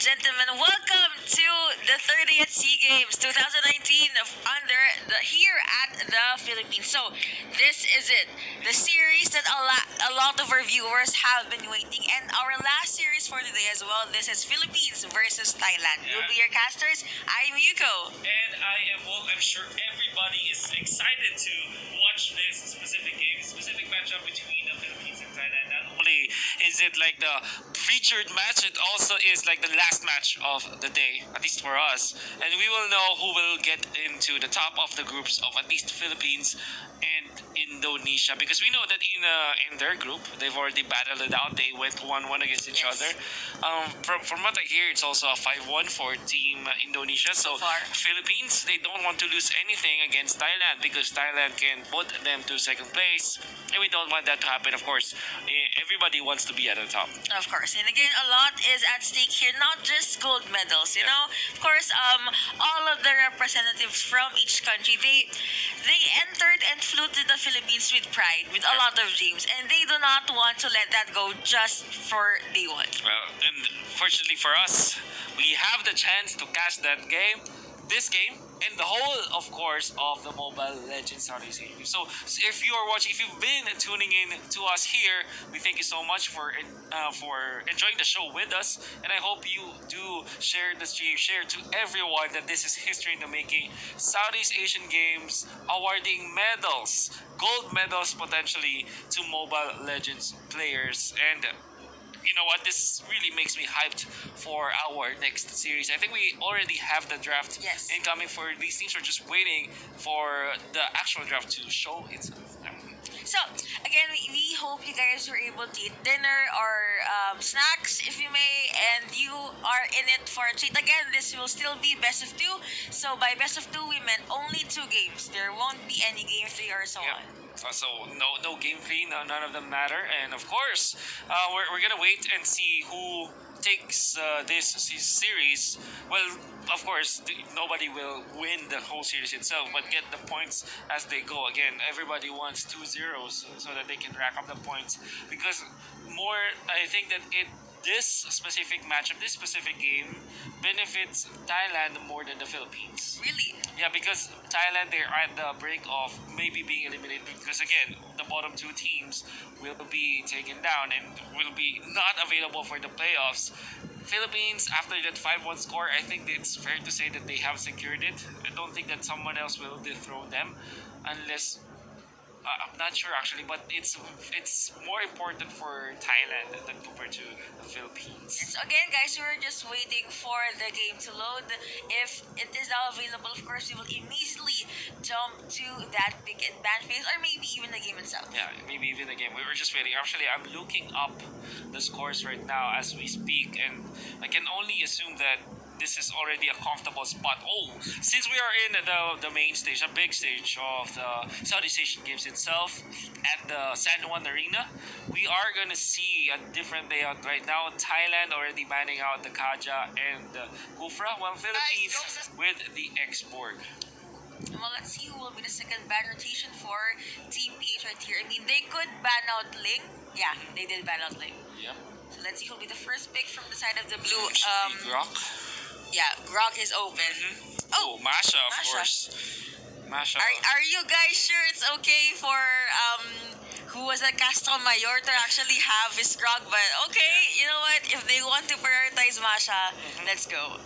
gentlemen, welcome to the 30th SEA Games 2019 here at the Philippines. So, this is it. The series that a lot of our viewers have been waiting, and our last series for today as well. This is Philippines versus Thailand. We'll be your casters. I'm Yuko. And I am Wolf. I'm sure everybody is excited to watch this specific game, specific matchup between the Philippines and Thailand. Not only is it like the featured match, it also is like the last match of the day, at least for us. And we will know who will get into the top of the groups of at least Philippines and Indonesia, because we know that in their group they've already battled it out. They went 1-1 against each other. From what I hear, it's also a 5-1 for Team Indonesia. So far. Philippines, they don't want to lose anything against Thailand because Thailand can put them to second place, and we don't want that to happen. Of course, everybody wants to be at the top. Of course, and again, a lot is at stake here. Not just gold medals, you know. Of course, all of the representatives from each country, they entered and flew to the Philippines with pride, with a lot of dreams, and they do not want to let that go just for day one. Well, and fortunately for us, we have the chance to catch that game, this game, and the whole, of course, of the Mobile Legends Southeast Asia. So if you are watching, if you've been tuning in to us here, we thank you so much for enjoying the show with us, and I hope you do share this stream, share to everyone that this is history in the making. Southeast Asian Games awarding medals, gold medals potentially, to Mobile Legends players. And you know what? This really makes me hyped for our next series. I think we already have the draft incoming for these teams. We're just waiting for the actual draft to show itself. So, again, we hope you guys were able to eat dinner or snacks, if you may, and you are in it for a treat. Again, this will still be best of two. So, by best of two, we meant only 2 games. There won't be any game 3 or so on. So no game 3, none of them matter. And of course, we're gonna wait and see who takes this series. Well, of course, nobody will win the whole series itself, but get the points as they go. Again, everybody wants 2 zeros so that they can rack up the points, because I think that this specific matchup, this specific game, benefits Thailand more than the Philippines. Really? Yeah, because Thailand, they're at the brink of maybe being eliminated, because again, the bottom 2 teams will be taken down and will be not available for the playoffs. Philippines, after that 5-1 score, I think it's fair to say that they have secured it. I don't think that someone else will dethrone them, unless I'm not sure actually, but it's more important for Thailand than compared to the Philippines. So again, guys, we're just waiting for the game to load. If it is now available, of course, we will immediately jump to that pick and ban phase, or maybe even the game itself. Yeah, maybe even the game. We were just waiting. Actually, I'm looking up the scores right now as we speak, and I can only assume that this is already a comfortable spot. Since we are in the main stage, a big stage of the Southeast Asian Games itself, at the San Juan Arena, we are gonna see a different layout right now. Thailand already banning out the Kaja and the Kufra, while Philippines with the X-Borg. Well, let's see who will be the second ban rotation for Team PH right here. I mean, they could ban out Ling. Yeah, they did ban out Ling. Yep. So let's see who'll be the first pick from the side of the blue. Rock. Yeah, Grok is open. Oh, Masha, of course. Masha. Are you guys sure it's okay for who was a Castro Mayor to actually have his Grok? But okay, you know what? If they want to prioritize Masha, let's go.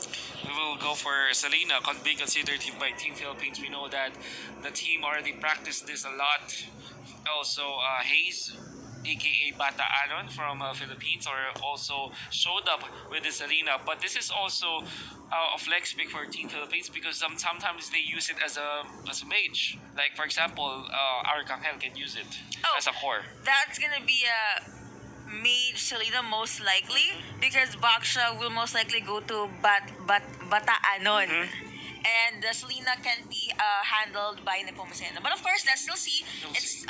We will go for Selena, being considered by Team Philippines. We know that the team already practiced this a lot. Also, Hayes, aka Bata Anon from Philippines, or also showed up with the Selena. But this is also a flex pick for Team Philippines, because sometimes they use it as a mage. Like for example, Arcangel can use it as a core. That's gonna be a mage Selena most likely, because Baksha will most likely go to Bata Anon. And the Selena can be handled by Nepomuceno. But of course, let's still see. It's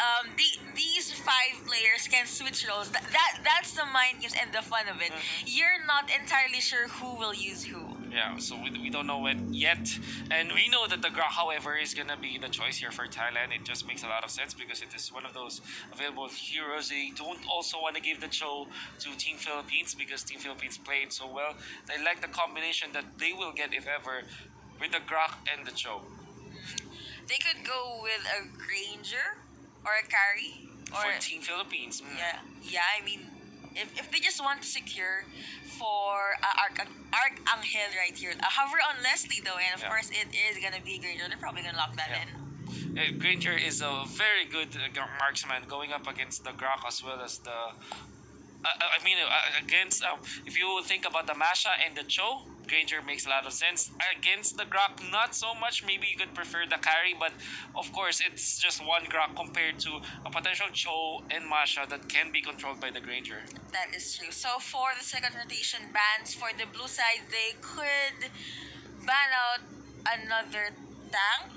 these 5 players can switch roles. That's the mind games and the fun of it. You're not entirely sure who will use who. Yeah, so we don't know it yet. And we know that the Grok, however, is going to be the choice here for Thailand. It just makes a lot of sense because it is one of those available heroes. They don't also want to give the show to Team Philippines because Team Philippines played so well. They like the combination that they will get, if ever, with the Grok and the Cho. They could go with a Granger or a Carry or For Team Philippines. yeah. I mean, if they just want to secure for Archangel right here, hover on Leslie though, and of Yeah. course it is gonna be Granger. They're probably gonna lock that Yeah. in. Granger is a very good marksman going up against the Grok as well as the. Against if you think about the Masha and the Cho, Granger makes a lot of sense. Against the Grok, not so much. Maybe you could prefer the carry, but of course, it's just one Grok compared to a potential Cho and Masha that can be controlled by the Granger. That is true. So for the second rotation bans for the blue side, they could ban out another tank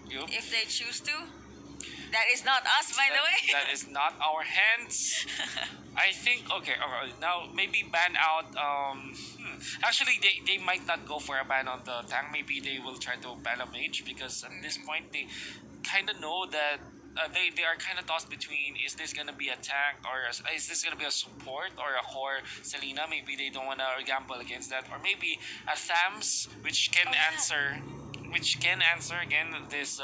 Yup. if they choose to. That is not us, by the way. That is not our hands. I think okay. Alright, now maybe ban out. Actually, they might not go for a ban on the tank. Maybe they will try to ban a mage because at this point they kind of know that. They are kind of tossed between is this gonna be a tank or is this gonna be a support or a core Selena? Maybe they don't wanna gamble against that, or maybe a Thams which can answer, again this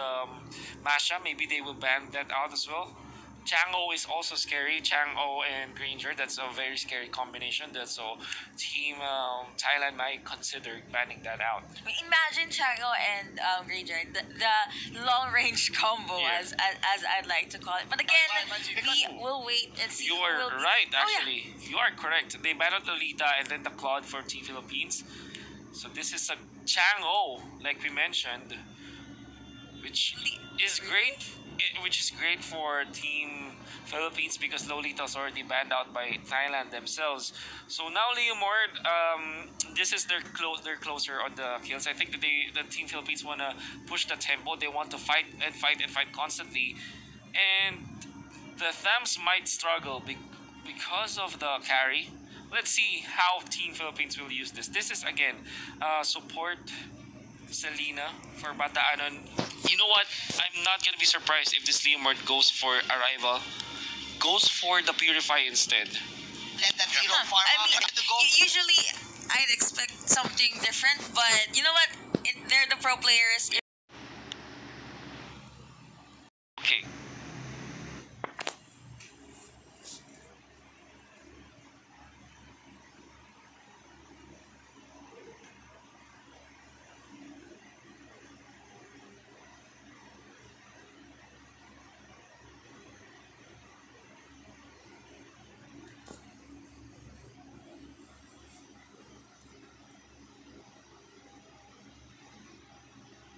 Masha. Maybe they will ban that out as well. Chang'o is also scary. Chang'o and Granger, that's a very scary combination. That's so Team Thailand might consider banning that out. I mean, imagine Chango and Granger, the long range combo, Yeah. as I'd like to call it. But again, we will wait and see. You who are will be- right, Oh, yeah. actually. You are correct. They banned out Lolita and then the Claude for Team Philippines. So this is a Chang'o, like we mentioned, which is great. Which is great for Team Philippines because Lolita's already banned out by Thailand themselves. So now Leomord, this is they're closer on the kills. I think that the Team Philippines wanna push the tempo. They want to fight and fight and fight constantly, and the Thams might struggle because of the carry. Let's see how Team Philippines will use this. This is again support Selena for Bataanon. You know what? I'm not gonna be surprised if this Leomord goes for Arrival. Goes for the Purify instead. Let that hero farm I out mean, to go. usually I'd expect something different, but you know what? They're the pro players. Okay.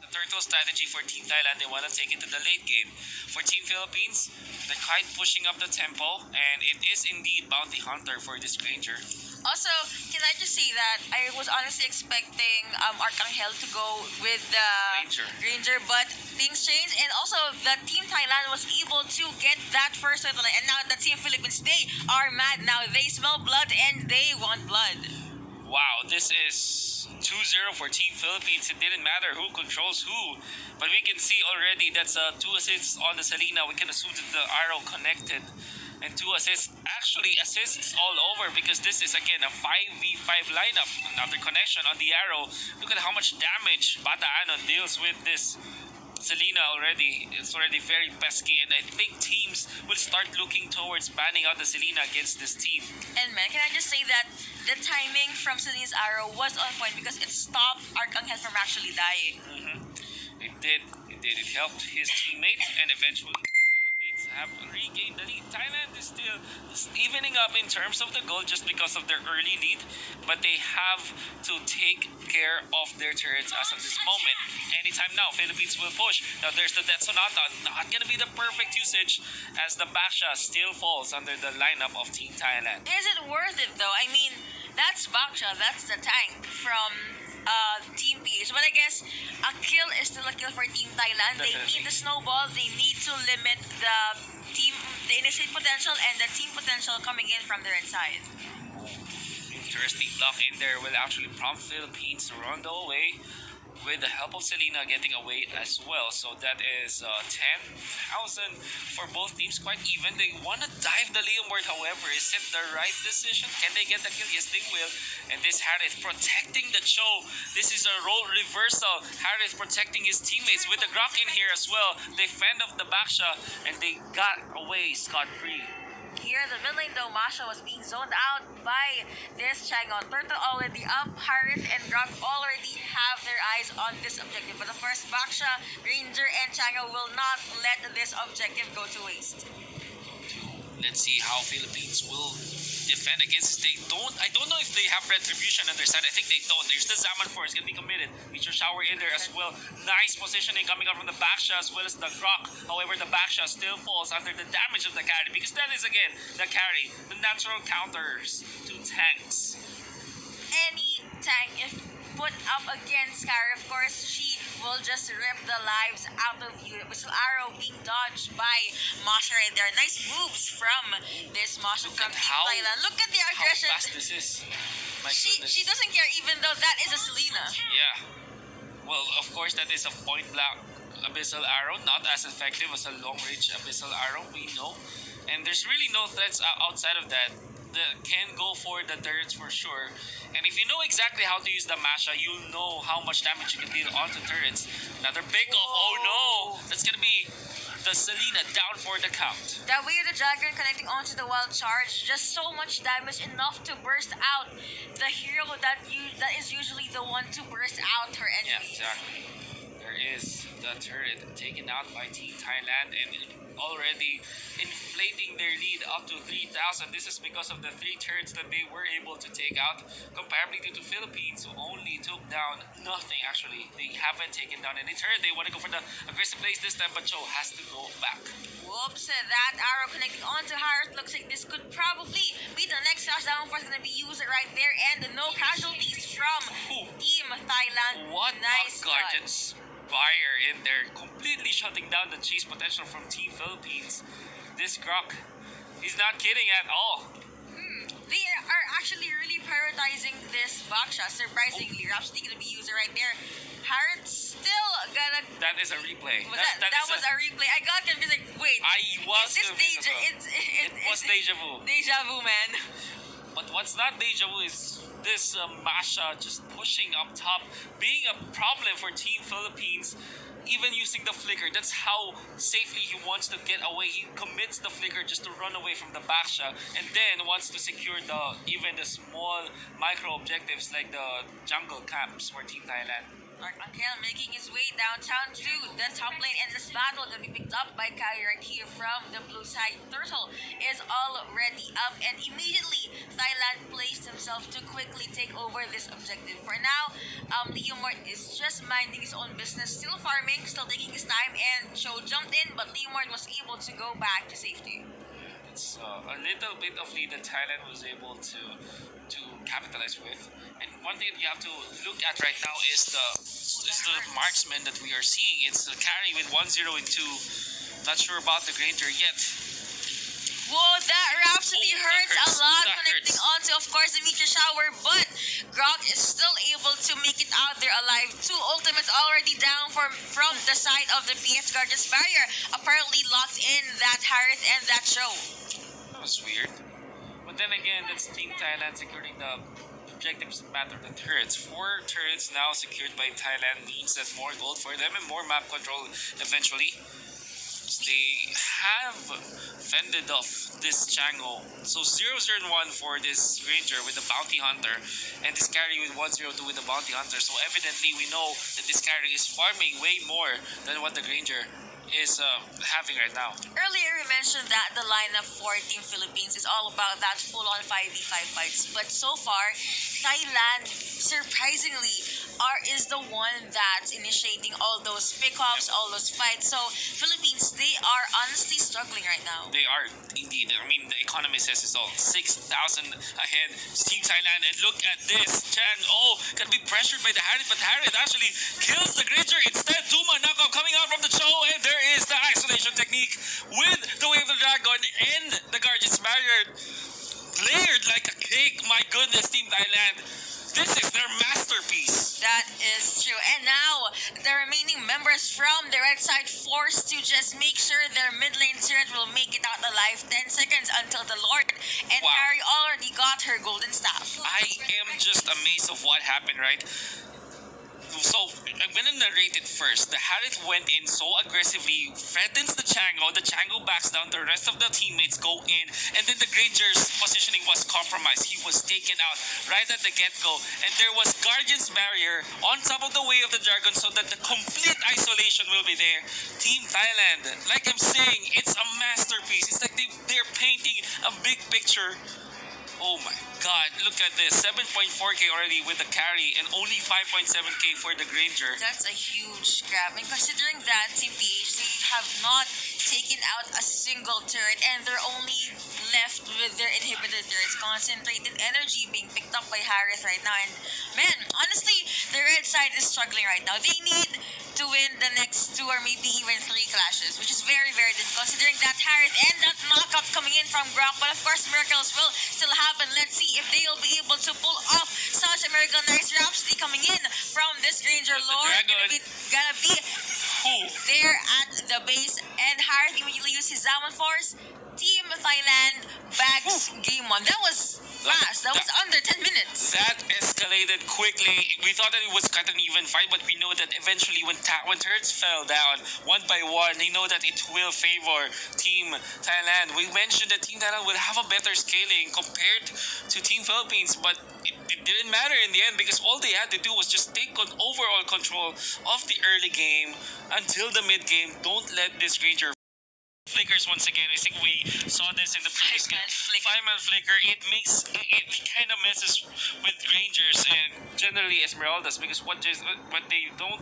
Turtle strategy for Team Thailand, they want to take it to the late game. For Team Philippines, they're quite pushing up the tempo, and it is indeed Bounty Hunter for this Granger. Also, can I just say that I was honestly expecting Archangel to go with the Granger. but things changed, and also the Team Thailand was able to get that first title, and now the Team Philippines, they are mad now. They smell blood and they want blood. Wow, this is 2-0 for Team Philippines. It didn't matter who controls who, but we can see already that's 2 assists on the Selena. We can assume that the arrow connected, and 2 assists, actually assists all over because this is again a 5v5 lineup. Another connection on the arrow. Look at how much damage Bataanon deals with this Selena already. It's already very pesky, and I think teams will start looking towards banning out the Selena against this team. And man, can I just say that the timing from Selena's arrow was on point because it stopped Archangel from actually dying. It did. It helped his teammate, and eventually the Philippines have regained the lead. Thailand is still evening up in terms of the goal just because of their early lead, but they have to take care of their turrets as of this moment. Anytime now, Philippines will push. Now there's the Death Sonata. Not gonna be the perfect usage as the Baksha still falls under the lineup of Team Thailand. Is it worth it though? I mean, that's Baksha, that's the tank from Team PH. But I guess a kill is still a kill for Team Thailand. They Definitely. need the snowball. They need to limit the initiate potential and the team potential coming in from their inside. turrets they block in there will actually prompt Philippines to run the away with the help of Selena getting away as well. So that is 10,000 for both teams, quite even. They want to dive the Leomord, however. Is it the right decision? Can they get the kill? Yes, they will. And this Harith protecting the Cho. This is a role reversal. Harith protecting his teammates with the Grok in here as well. They fend off the Baksha and they got away scot-free. Here, the mid lane though, Masha was being zoned out by this Changon. Turtle already up, Harith and Grok already have their eyes on this objective. But of course, Baksha, Ranger, and Chango will not let this objective go to waste. Let's see how Philippines will defend against this. I don't know if they have retribution on their side. I think they don't. There's the Zaman Force gonna be committed. Meteor Shower in there as well. Nice positioning coming up from the Baksha as well as the Grok. However, the Baksha still falls under the damage of the carry because that is again the carry, the natural counters to tanks. Any tank, if put up against Carry, of course, she will just rip the lives out of you. Whistle Arrow being dodged by Masha right there. Nice moves from this Masha from Team Thailand. Look at the aggression. How fast this is. My goodness. She doesn't care even though that is a Selena. Yeah. Well, of course, that is a point blank abyssal arrow, not as effective as a long range abyssal arrow, we know. And there's really no threats outside of that can go for the turrets for sure. And if you know exactly how to use the Masha, you'll know how much damage you can deal onto turrets. Another pick off. Oh no! That's gonna be the Selena down for the count. That way the Dragon connecting onto the wild charge, just so much damage, enough to burst out the hero that is usually the one to burst out her Yeah, enemies. exactly. There is the turret taken out by Team Thailand and already inflating their lead up to 3,000. This is because of the 3 turrets that they were able to take out, comparably to the Philippines, who only took down nothing actually. They haven't taken down any turret. They want to go for the aggressive plays this time, but Cho has to go back. Whoops, that arrow connecting onto Harith. Looks like this could probably be the next touchdown force gonna be used right there, and no casualties from Team Thailand. What Nice a Guardian's Fire in there, completely shutting down the chase potential from Team Philippines. This Grok, he's not kidding at all. They are actually really prioritizing this Baksha. Surprisingly, Rhapsody gonna be used right there. Harith still gonna. That is a replay. That was a replay. I got confused. Like, wait, I was is this confused as well. it was deja vu. Deja vu, man. But what's not deja vu is this Masha just pushing up top, being a problem for Team Philippines, even using the flicker. That's how safely he wants to get away. He commits the flicker just to run away from the Baksha, and then wants to secure even the small micro objectives like the jungle camps for Team Thailand. Arkel making his way downtown to the top lane, and this battle gonna be picked up by Kai right here from the blue side. Turtle is already up, and immediately Thailand placed himself to quickly take over this objective. For now, Leomord is just minding his own business, still farming, still taking his time, and Cho jumped in, but Leomord was able to go back to safety. It's a little bit of lead that Thailand was able to capitalize with. And one thing you have to look at right now is the marksman that we are seeing. It's a carry with 1-0 and 2. Not sure about the Granger yet. Whoa, that Rhapsody hurts a lot, connecting onto, of course, the Meteor Shower, but Grok is still able to make it out there alive. 2 ultimates already down from the side of the PS Guardian's Barrier, apparently locked in that Harith and that Cho. That was weird. But then again, that's Team Thailand securing the objectives that matter, the turrets. 4 turrets now secured by Thailand means that more gold for them and more map control eventually. They have fended off this Chango. So 0-0-1 for this Ranger with the Bounty Hunter, and this carry with 1-0-2 with the Bounty Hunter. So evidently we know that this carry is farming way more than what the Ranger is having right now. Earlier we mentioned that the lineup for Team Philippines is all about that full-on 5v5 fights, but so far Thailand surprisingly is the one that's initiating all those pickups, all those fights. So Philippines, they are honestly struggling right now. They are indeed. I mean, the economy says it's all 6,000 ahead. Team Thailand, and look at this. Chan, can be pressured by the Harith, but Harith actually kills the Granger. Instead, Duma knockout coming out from the Cho, and there is the isolation technique with the Wave of the Dragon and the Guardian's Barrier. layered like a cake. My goodness, Team Thailand. This is their masterpiece. That is true. And now, the remaining members from the red side forced to just make sure their mid lane turret will make it out alive. 10 seconds until the Lord and Wow. Carrie already got her golden staff. I am just amazed of what happened, right? So, I'm gonna narrate it first. The Harith went in so aggressively, threatens the Chango backs down, the rest of the teammates go in, and then the Granger's positioning was compromised. He was taken out right at the get-go, and there was Guardian's Barrier on top of the Way of the Dragon so that the complete isolation will be there. Team Thailand, like I'm saying, it's a masterpiece. It's like they're painting a big picture. Oh my god, look at this. 7.4k already with the carry and only 5.7k for the Granger. That's a huge grab. And considering that Team PH, they have not taken out a single turret and they're only left with their inhibitor turrets. Concentrated energy being picked up by Harith right now. And man, honestly, the red side is struggling right now. They need to win the next 2 or maybe even 3 clashes, which is very, very difficult considering that Harith and that knockup coming in from Grok. But of course, miracles will still happen. Let's see if they'll be able to pull off such a miracle. Nice Rhapsody coming in from this Granger Lord. Gonna be there at the base, and Harith immediately used his Zaman Force. Team Thailand bags game 1. That was fast. That was under 10 minutes. That escalated quickly. We thought that it was kind of an even fight, but we know that eventually when turrets fell down one by one, they know that it will favor Team Thailand. We mentioned that Team Thailand will have a better scaling compared to Team Philippines, but it didn't matter in the end because all they had to do was just take overall control of the early game until the mid game. Don't let this Granger flickers once again. I think we saw this in the previous game. 5-man flicker. It kind of messes with Rangers and generally Esmeraldas because what they don't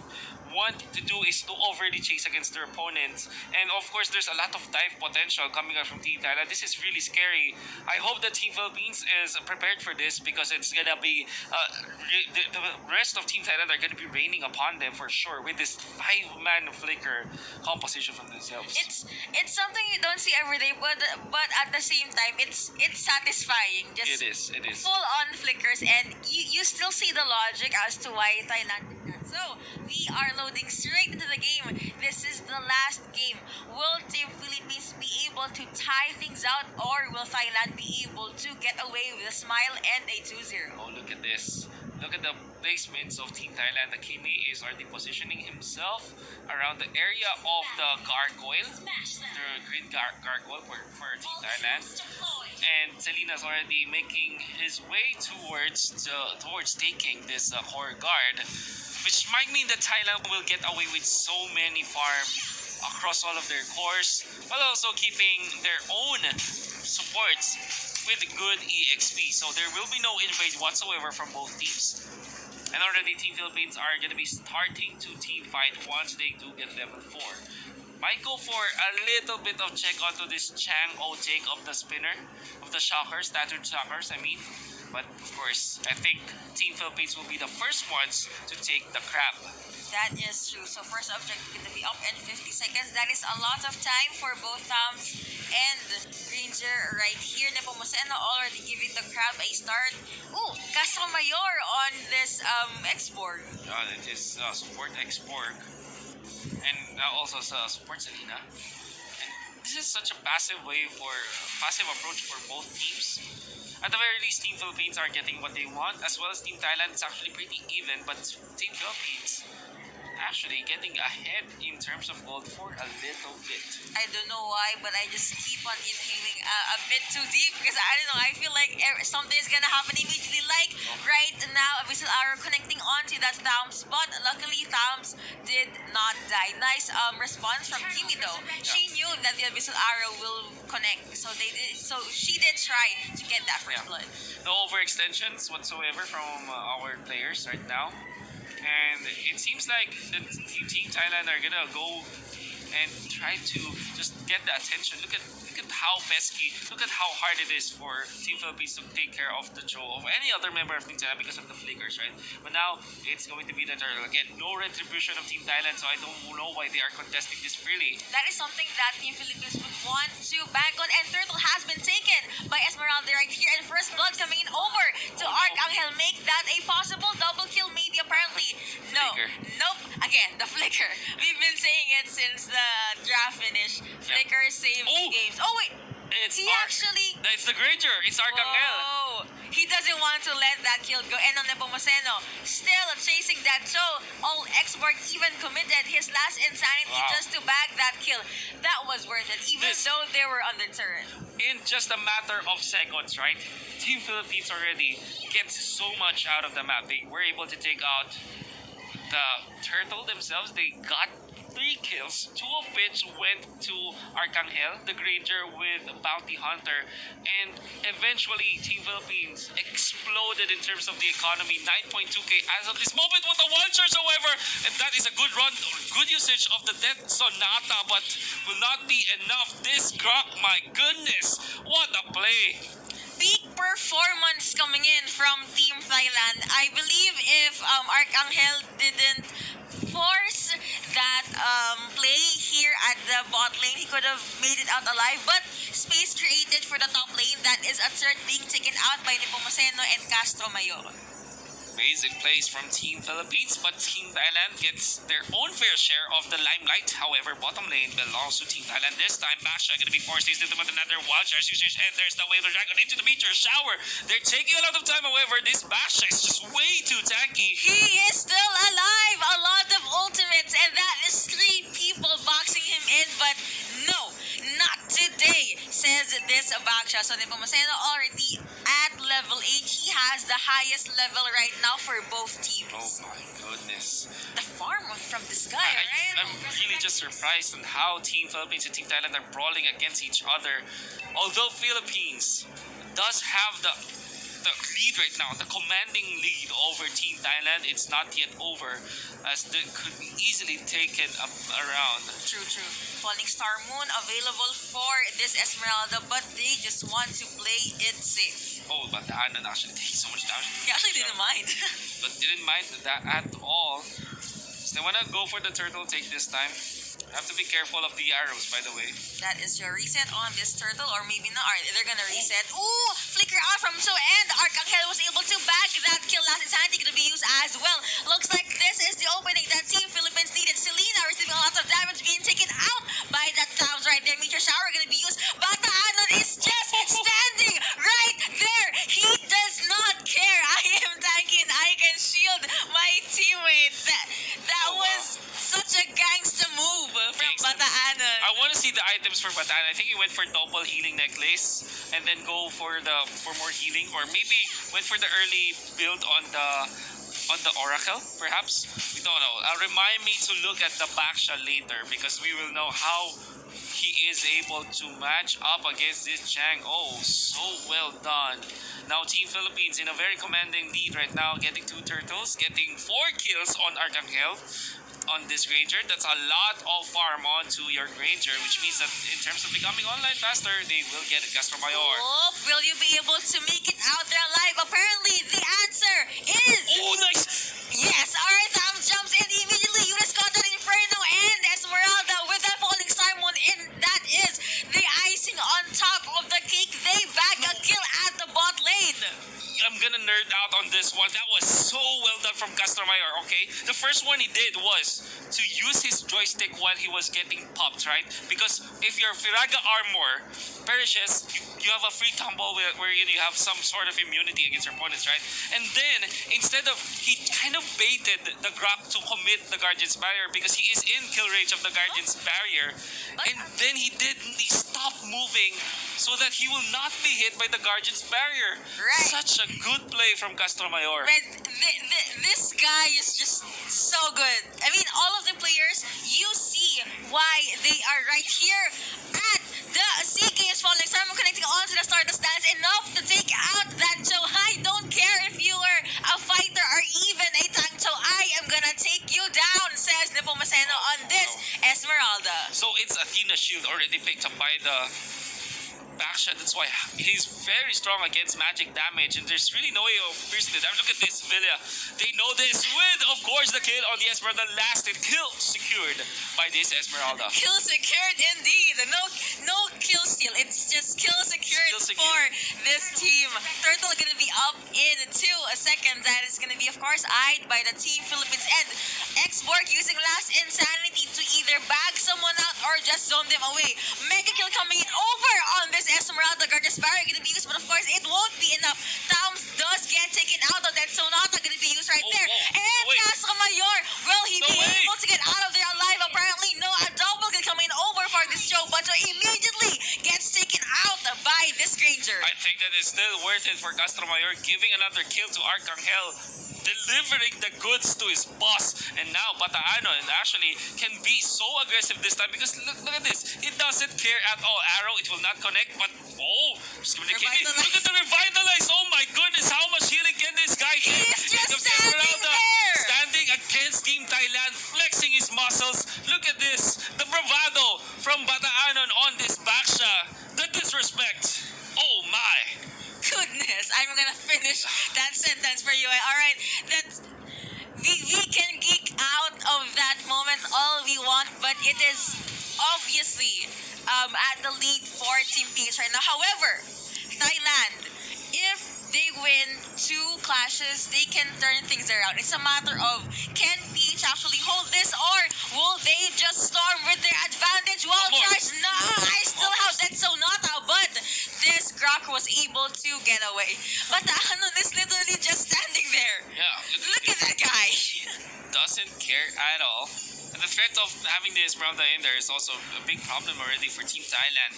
want to do is to overly chase against their opponents. And of course, there's a lot of dive potential coming out from Team Thailand. This is really scary. I hope that Team Philippines is prepared for this because it's gonna be the rest of Team Thailand are gonna be raining upon them for sure with this 5-man flicker composition from themselves. It's something you don't see every day, but at the same time, it's satisfying. Just It is. Full on flickers, and you still see the logic as to why Thailand did that. So we are loading straight into the game. This is the last game. Will Team Philippines be able to tie things out, or will Thailand be able to get away with a smile and a 2-0? Oh, look at this. Look at the placements of Team Thailand. The Kimi is already positioning himself around the area of the gargoyle, the green gargoyle for Team Thailand. And Selina's already making his way towards taking this core guard, which might mean that Thailand will get away with so many farm across all of their cores, while also keeping their own supports with good EXP. So there will be no invade whatsoever from both teams. And already Team Philippines are going to be starting to team fight once they do get level 4. Might go for a little bit of check onto this Chang O take of the spinner, of the shockers, tattooed shockers, I mean. But of course, I think Team Philippines will be the first ones to take the crab. That is true. So first objective going to be up in 50 seconds. That is a lot of time for both Tams and Ranger right here. Nepomuceno already giving the crab a start. Ooh, Castro Mayor on this X-Borg. It is support X-Borg. And also support Selena. And this is such a passive approach for both teams. At the very least, Team Philippines are getting what they want, as well as Team Thailand. It's actually pretty even, but Team Philippines actually getting ahead in terms of gold for a little bit. I don't know why, but I just keep on inhaling a bit too deep because I don't know. I feel like something is gonna happen immediately. Like right now, Abyssal Arrow connecting onto that Thams, but luckily Thams did not die. Nice response from Kimi though. She knew that the Abyssal Arrow will connect, so she did try to get that first blood. No overextensions whatsoever from our players right now. And it seems like the Team Thailand are gonna go and try to just get the attention. Look at how pesky, look at how hard it is for Team Philippines to take care of the Joe of any other member of Team Thailand because of the flickers, right? But now it's going to be the turtle again. No retribution of Team Thailand, so I don't know why they are contesting this freely. That is something that Team Philippines would want to bank on, and turtle has been taken by Esmeralda right here, and first blood coming in over to Arcangel. Make that a possible double kill, maybe, apparently. No. Flicker. Nope. Again, the flicker. We've been saying it since the draft finish. Flicker saved games. Oh, wait. It's It's the Granger. It's Arcangel. Oh, he doesn't want to let that kill go. And on Nepomuceno, still chasing that. So, all Xborg even committed his last insanity just to bag that kill. That was worth it, even though they were on the turret. In just a matter of seconds, right? Team Philippines already gets so much out of the map. They were able to take out the turtle themselves. They got 3 kills, 2 of which went to Arcangel, the Granger with Bounty Hunter, and eventually Team Philippines exploded in terms of the economy, 9.2k as of this moment with the 1 charge, however, and that is a good run, good usage of the Death Sonata, but will not be enough. This Grok, my goodness, what a play! Peak performance coming in from Team Thailand. I believe if Arcangel didn't force that play here at the bot lane, he could have made it out alive. But space created for the top lane, that is a third being taken out by Nepomuceno and Castro Mayor. Amazing plays from Team Philippines, but Team Thailand gets their own fair share of the limelight. However, bottom lane belongs to Team Thailand. This time, Basha gonna be forced into with another wild charge usage, and there's the Wave of Dragon into the meteor shower. They're taking a lot of time, however, this Basha is just way too tanky. He is still alive! A lot of ultimates, and that is 3 people boxing him in, but no, not today, says this Baksha. So Nepomuceno already at level 8. He has the highest level right now for both teams. Oh my goodness. The farm from this guy, right? I'm really just surprised on how Team Philippines and Team Thailand are brawling against each other. Although Philippines does have the lead right now, the commanding lead over Team Thailand, it's not yet over, as they could be easily taken up around. True. Falling Star Moon available for this Esmeralda, but they just want to play it safe. Oh, but the Anon actually takes so much damage. He actually didn't mind. But didn't mind that at all. So they wanna go for the turtle take this time. Have to be careful of the arrows, by the way. That is your reset on this turtle, or maybe not. They're gonna reset. Ooh, flicker out from so, and Arcangel was able to bag that kill. Last insanity gonna be used as well. Looks like this is the opening that Team Philippines needed. Selena receiving a lot of damage, being taken out by that clouds right there. Meteor shower gonna be used. Bata Anon is just standing right there. He does not care. I am tanking. I can shield my teammate. That was such a gangster move from Bata Anon. I want to see the items for Bata Anon. I think he went for double healing necklace and then go for more healing, or maybe went for the early build on the Oracle, perhaps. We don't know. Remind me to look at the Baksha later, because we will know how he is able to match up against this Chang. Oh, so well done. Now Team Philippines in a very commanding lead right now, getting 2 turtles, getting 4 kills on Arcangel on this Granger. That's a lot of farm onto your Granger, which means that in terms of becoming online faster, they will get a Castro Mayor. Oh, will you be able to make it out there alive? Apparently, the answer is... Oh, nice! Yes, alright, jumps in immediately. Unis Contra Inferno and Esmeralda with that falling Star Moon, and that is the icing on top of the cake. They bag a kill at the bot lane. I'm gonna nerd out on this one. That was so well done from Castro Mayor, okay? The first one he did was to use his joystick while he was getting popped, right? Because if your Firaga armor perishes, you have a free tumble where you have some sort of immunity against your opponents, right? And then, instead of, he kind of baited the Grok to commit the Guardian's Barrier because he is in kill range of the Guardian's Barrier. And then he stopped moving so that he will not be hit by the Guardian's Barrier. Right. Such a good play from Castro Mayor. But this guy is just so good. I mean, all of the players, you see why they are right here at the CK's Falling Star Moon, connecting onto the Stardust Dance, enough to take out that Cho. I don't care if you are a fighter or even a tank Cho. I am gonna take you down, says Nepomuceno on this Esmeralda. So shield already picked up by the backshot. That's why he's very strong against magic damage, and there's really no way of piercing the damage. Look at this, Villa. They know this with, of course, the kill on the Esmeralda. Lasted kill secured by this Esmeralda. Kill secured indeed. No kill steal. It's just kill secured, Kill secured. for this team. Turtle gonna be up in 2 seconds. That is gonna be, of course, eyed by the Team Philippines, and X-Borg using last insanity to either bag someone out or just zone them away. Mega kill coming in over on this Esmeralda. Gorgeous Barrier gonna be used, but of course it won't be enough. Towns does get taken out of that Sonata gonna be used right Oh, there. oh, And no way. Castro Mayor, will he No be way. able to get out of there alive? Apparently no. A double kill coming over for this show, but immediately gets taken out by this Granger. I think that is still worth it for Castro Mayor, giving another kill to Arcangel, delivering the goods to his boss. And now Bataano and actually can be so aggressive this time because look at this. It doesn't care at all. Arrow, it will not connect, but just give me the kidney. Revitalize. Look at the revitalize. Oh my goodness, how much healing can this guy get? He's just Comes standing Esmeralda, there. standing against Team Thailand, flexing his muscles. Look at this. The bravado from Bataanon on this backsha. The disrespect. Oh my. Goodness, I'm gonna finish that sentence for you. Alright, that's we can geek out of that moment all we want, but it is obviously at the lead for Team PH right now. However, Thailand, if they win 2 clashes, they can turn things around. It's a matter of, can PH actually hold this, or will they just storm with their advantage? Wild Come on. charge, nah, I still have that Sonata, but this Grok was able to get away. But Anon is literally just standing there. Yeah. Look at that guy. Doesn't care at all. And the threat of having the Esmeralda in there is also a big problem already for Team Thailand.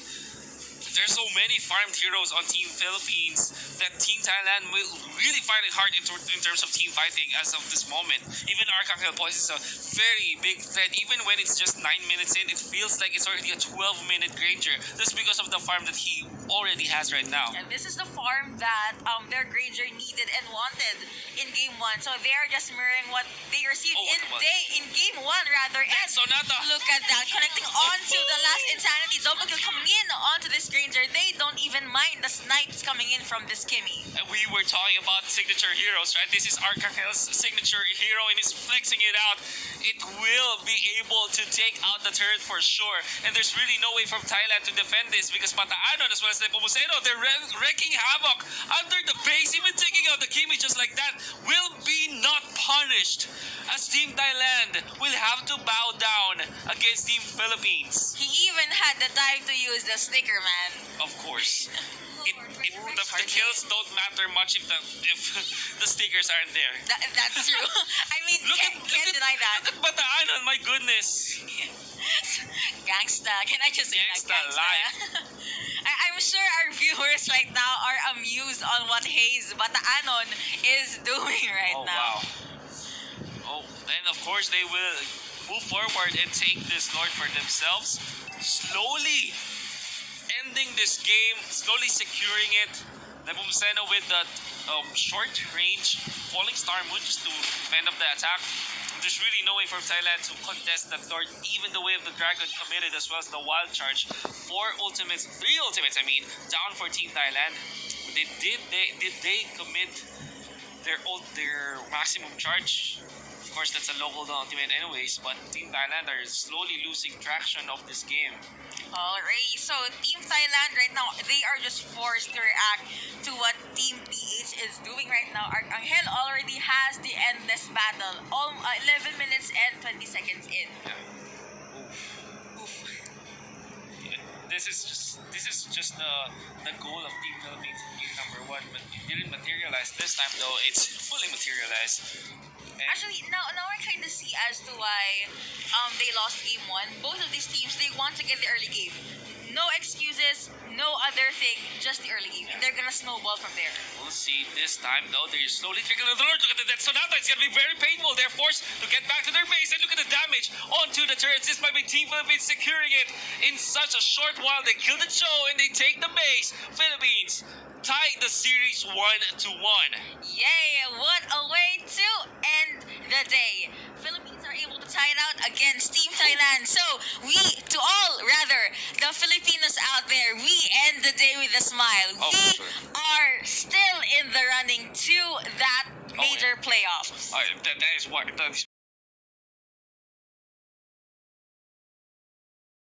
There's so many farmed heroes on Team Philippines that Team Thailand will really find it hard in terms of team fighting as of this moment. Even Arcangel Boys is a very big threat. Even when it's just 9 minutes in, it feels like it's already a 12-minute Granger just because of the farm that he already has right now. And this is the farm that their Granger needed and wanted in Game 1. So they are just mirroring what they received Oh, what? in Game 1 rather. And Sonata. look at that, connecting onto the last Insanity. Double kill coming in onto this Granger. They don't even mind the snipes coming in from this Kimmy. And we were talking about signature heroes, right? This is Arcangel's signature hero and he's flexing it out. It will be able to take out the turret for sure. And there's really no way from Thailand to defend this because Pataanon as well as Nepomuceno, they're wreaking havoc under the base. Even taking out the Kimmy just like that will be not punished, as Team Thailand will have to bow down against Team Philippines. He even had the time to use the sticker, man. Of course. The kills don't matter much if the stickers aren't there. That's true. I mean, can't deny that. Look at Bataan, my goodness. Gangsta. Can I just say Gangsta that? life. I'm sure our viewers right now are amused on what Hayes Bataanon is doing right now. Wow. Oh, and of course they will move forward and take this Lord for themselves. Slowly ending this game, slowly securing it. Nepomuceno with the short range falling star moon just to fend up the attack. There's really no way for Thailand to contest that Lord. Even the way of the Dragon committed as well as the wild charge. 3 ultimates, down for Team Thailand. Did they commit their maximum charge? Of course, that's a local ultimate anyways, but Team Thailand are slowly losing traction of this game. Alright, so Team Thailand right now, they are just forced to react to what Team PH is doing right now. Arcangel already has the endless battle, 11 minutes and 20 seconds in. Yeah. Oof. Yeah, this is just the goal of Team Philippines in game number 1, but it didn't materialize this time though. It's fully materialized. Actually, now I kind of see as to why they lost game 1. Both of these teams, they want to get the early game. No excuses, no other thing, just the early game. And they're gonna snowball from there. We'll see this time though. They're slowly trickling the Lord. Look at that Sonata. It's gonna be very painful. They're forced to get back to their base. And look at the damage onto the turrets. This might be Team Philippines securing it in such a short while. They kill the show and they take the base. Philippines tie the series 1-1. Yay! What a way to end the day. Philippines are able to tie it out against Team Thailand. So to all rather, the Filipinos out there, we end the day with a smile. Oh, We for sure. are still in the running to that major playoffs. That is